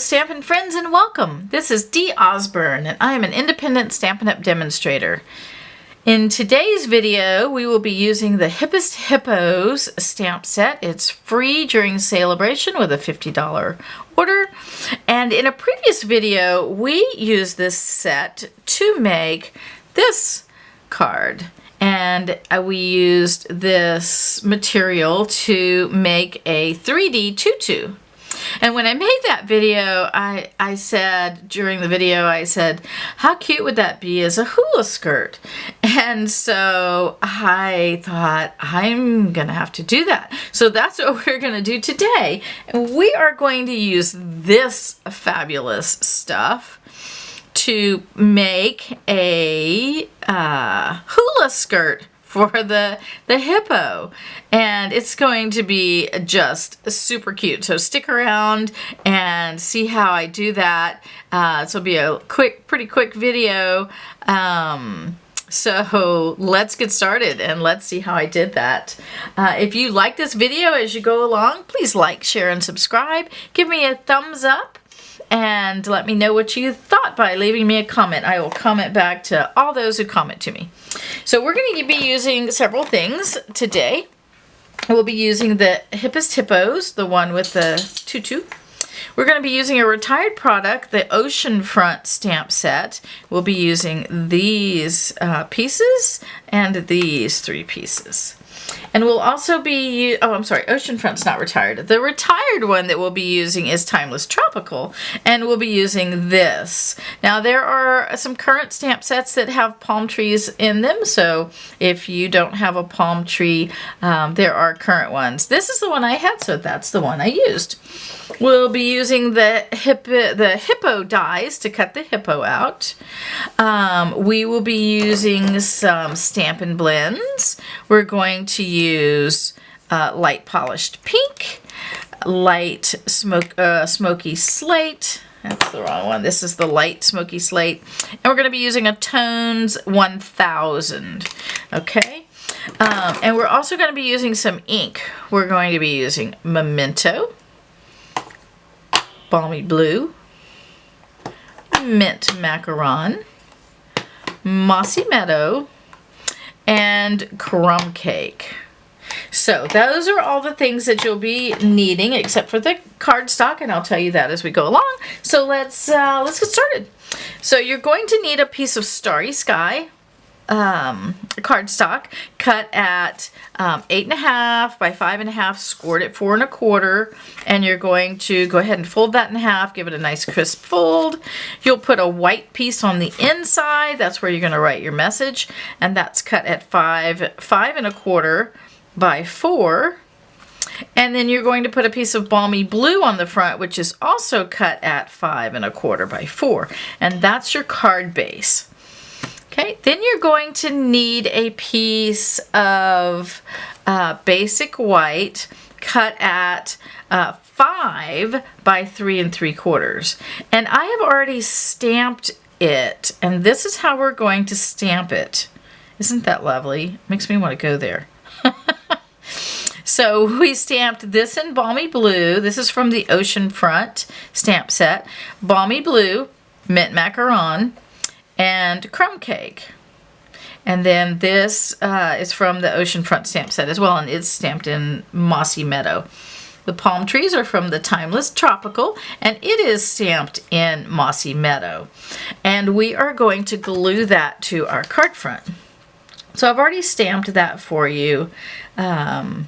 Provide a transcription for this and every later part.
Stampin' friends, and welcome. This is Dee Osburn, and I am an independent Stampin' Up! Demonstrator. In today's video, we will be using the Hippest Hippos stamp set. It's free during celebration with a $50 order. And in a previous video, we used this set to make this card. And we used this material to make a 3D tutu. And when I made that video, I said, during the video, I said, how cute would that be as a hula skirt? And so I thought, I'm going to have to do that. So that's what we're going to do today. And we are going to use this fabulous stuff to make a hula skirt for the hippo, and it's going to be just super cute. So stick around and see how I do that. This will be a pretty quick video. So let's get started and let's see how I did that. If you like this video as you go along, please like, share, and subscribe. Give me a thumbs up. And let me know what you thought by leaving me a comment. I will comment back to all those who comment to me. So we're going to be using several things today. We'll be using the Hippest Hippos, the one with the tutu. We're going to be using a retired product, the Oceanfront stamp set. We'll be using these pieces and these 3 pieces. And we'll also be, Oceanfront's not retired. The retired one that we'll be using is Timeless Tropical, and we'll be using this. Now there are some current stamp sets that have palm trees in them, so if you don't have a palm tree, there are current ones. This is the one I had, so that's the one I used. We'll be using the Hippo Dies to cut the hippo out. We will be using some Stampin' blends. We're going to use light polished pink, light smoky slate. That's the wrong one. This is the light smoky slate. And we're going to be using a Tones 1000. Okay. And we're also going to be using some ink. We're going to be using Memento, Balmy Blue, Mint Macaron, Mossy Meadow, and Crumb Cake. So those are all the things that you'll be needing, except for the cardstock, and I'll tell you that as we go along. So let's get started. So you're going to need a piece of Starry Sky cardstock cut at 8.5 by 5.5, scored at 4 1/4, and you're going to go ahead and fold that in half, give it a nice crisp fold. You'll put a white piece on the inside. That's where you're going to write your message, and that's cut at 5 1/4 by 4. And then you're going to put a piece of Balmy Blue on the front, which is also cut at 5 1/4 by 4, and that's your card base. Okay, then you're going to need a piece of basic white cut at 5 by 3 3/4. And I have already stamped it, and this is how we're going to stamp it. Isn't that lovely? Makes me want to go there. So we stamped this in Balmy Blue. This is from the Oceanfront stamp set. Balmy Blue, Mint Macaron, and Crumb Cake. And then this is from the Oceanfront stamp set as well, and it's stamped in Mossy Meadow. The palm trees are from the Timeless Tropical, and it is stamped in Mossy Meadow. And we are going to glue that to our card front. So I've already stamped that for you, because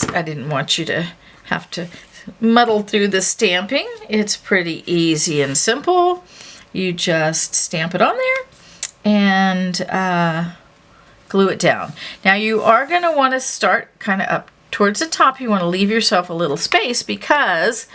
I didn't want you to have to muddle through the stamping. It's pretty easy and simple. You just stamp it on there and glue it down. Now you are going to want to start kind of up towards the top. You want to leave yourself a little space because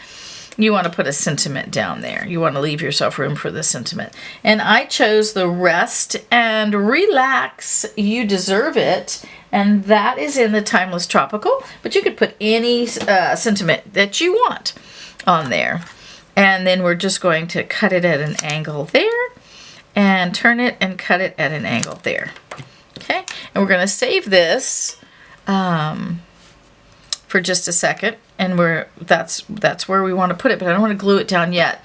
you want to put a sentiment down there. You want to leave yourself room for the sentiment. And I chose the Rest and Relax, You Deserve It, and that is in the Timeless Tropical, but you could put any sentiment that you want on there. And then we're just going to cut it at an angle there, and turn it and cut it at an angle there. Okay, and we're going to save this for just a second, and that's where we want to put it, but I don't want to glue it down yet.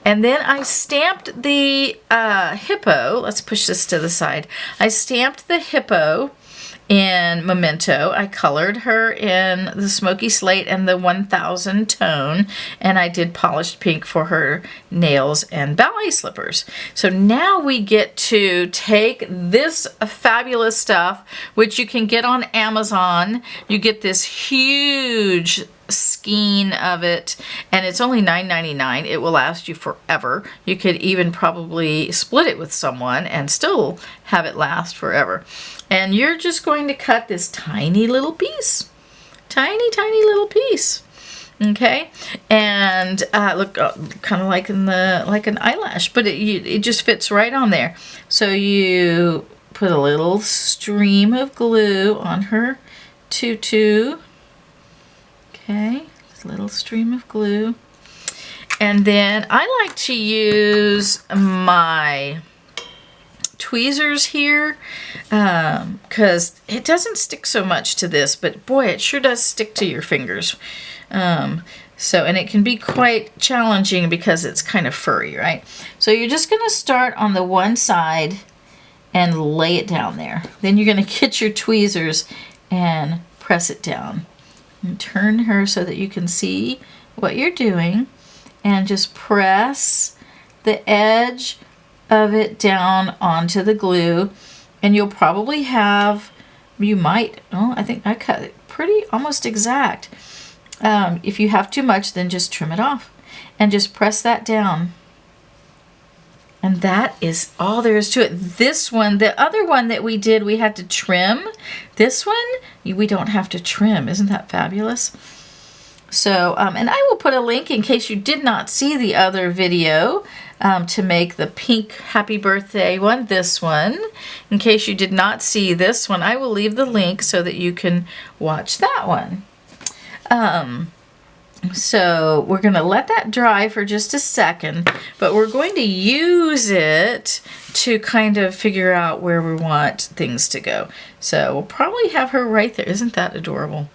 And then I stamped the hippo. Let's push this to the side. I stamped the hippo in Memento. I colored her in the Smoky Slate and the 1000 tone, and I did polished pink for her nails and ballet slippers. So now we get to take this fabulous stuff, which you can get on Amazon. You get this huge skein of it, and it's only $9.99. It will last you forever. You could even probably split it with someone and still have it last forever. And you're just going to cut this tiny little piece. Tiny, tiny little piece. Okay? And look, kind of like an eyelash, but it just fits right on there. So you put a little stream of glue on her tutu. Okay, a little stream of glue. And then I like to use my tweezers here because it doesn't stick so much to this, but boy, it sure does stick to your fingers. And it can be quite challenging because it's kind of furry, right? So you're just going to start on the one side and lay it down there. Then you're going to get your tweezers and press it down. And turn her so that you can see what you're doing, and just press the edge of it down onto the glue, and you'll probably have, I think I cut it pretty almost exact. If you have too much, then just trim it off and just press that down. And that is all there is to it. This one, the other one that we did, we had to trim. This one, we don't have to trim. Isn't that fabulous? So, and I will put a link in case you did not see the other video to make the pink happy birthday one, this one. In case you did not see this one, I will leave the link so that you can watch that one. So we're going to let that dry for just a second, but we're going to use it to kind of figure out where we want things to go. So we'll probably have her right there. Isn't that adorable?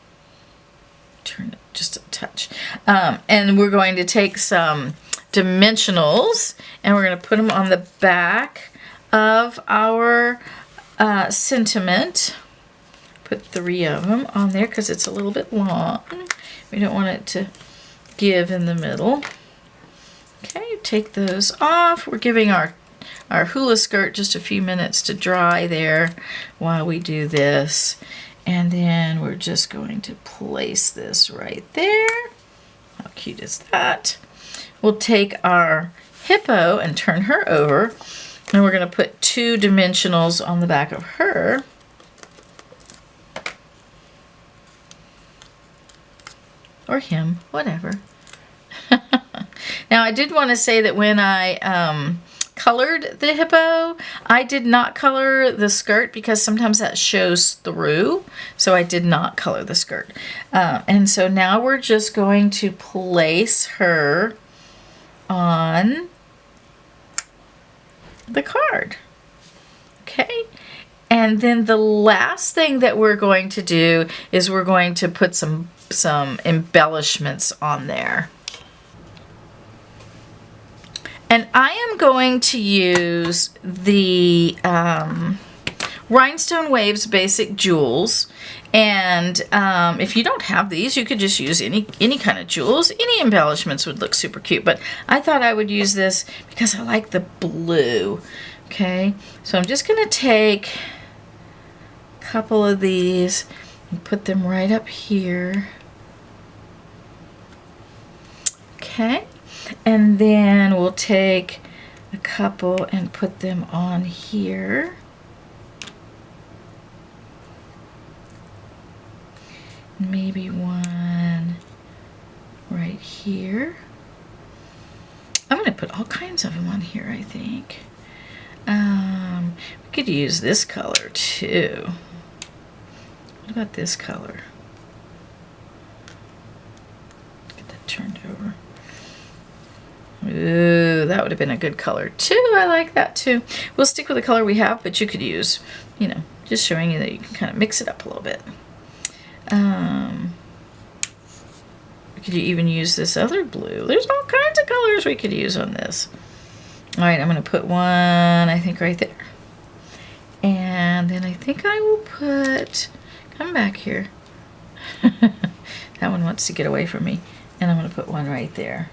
Turn it just a touch. And we're going to take some dimensionals and we're going to put them on the back of our sentiment. Put 3 of them on there because it's a little bit long. We don't want it to give in the middle. Okay, take those off. We're giving our hula skirt just a few minutes to dry there while we do this. And then we're just going to place this right there. How cute is that? We'll take our hippo and turn her over. And we're going to put 2 dimensionals on the back of her. Or him, whatever. Now I did want to say that when I colored the hippo, I did not color the skirt because sometimes that shows through, so I did not color the skirt. And so now we're just going to place her on the card. Okay? And then the last thing that we're going to do is we're going to put some embellishments on there. And I am going to use the Rhinestone Waves Basic Jewels. And if you don't have these, you could just use any kind of jewels. Any embellishments would look super cute. But I thought I would use this because I like the blue. Okay, so I'm just going to take a couple of these and put them right up here. Okay, and then we'll take a couple and put them on here. Maybe one right here. I'm going to put all kinds of them on here, I think. We could use this color too. What about this color? Get that turned over. Ooh, that would have been a good color too. I like that too. We'll stick with the color we have, but you could use, you know, just showing you that you can kind of mix it up a little bit. We could even use this other blue. There's all kinds of colors we could use on this. All right, I'm going to put one, I think, right there. And then I think I will put, come back here. That one wants to get away from me. And I'm going to put one right there.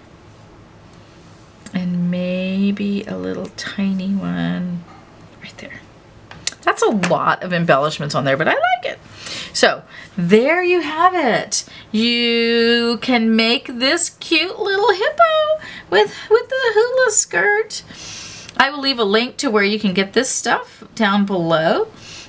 And maybe a little tiny one right there. That's a lot of embellishments on there, but I like it. So there you have it. You can make this cute little hippo with the hula skirt. I will leave a link to where you can get this stuff down below,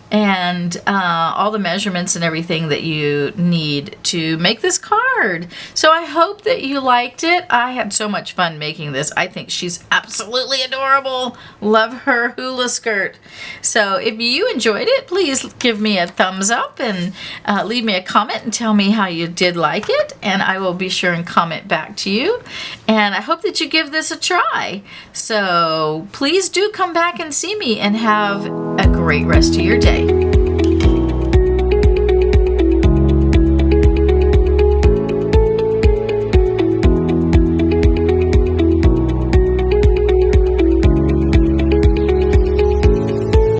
and all the measurements and everything that you need to make this card. So I hope that you liked it. I had so much fun making this. I think she's absolutely adorable. Love her hula skirt. So if you enjoyed it, please give me a thumbs up and leave me a comment and tell me how you did like it, and I will be sure and comment back to you. And I hope that you give this a try. So please do come back and see me, and have a great rest of your day.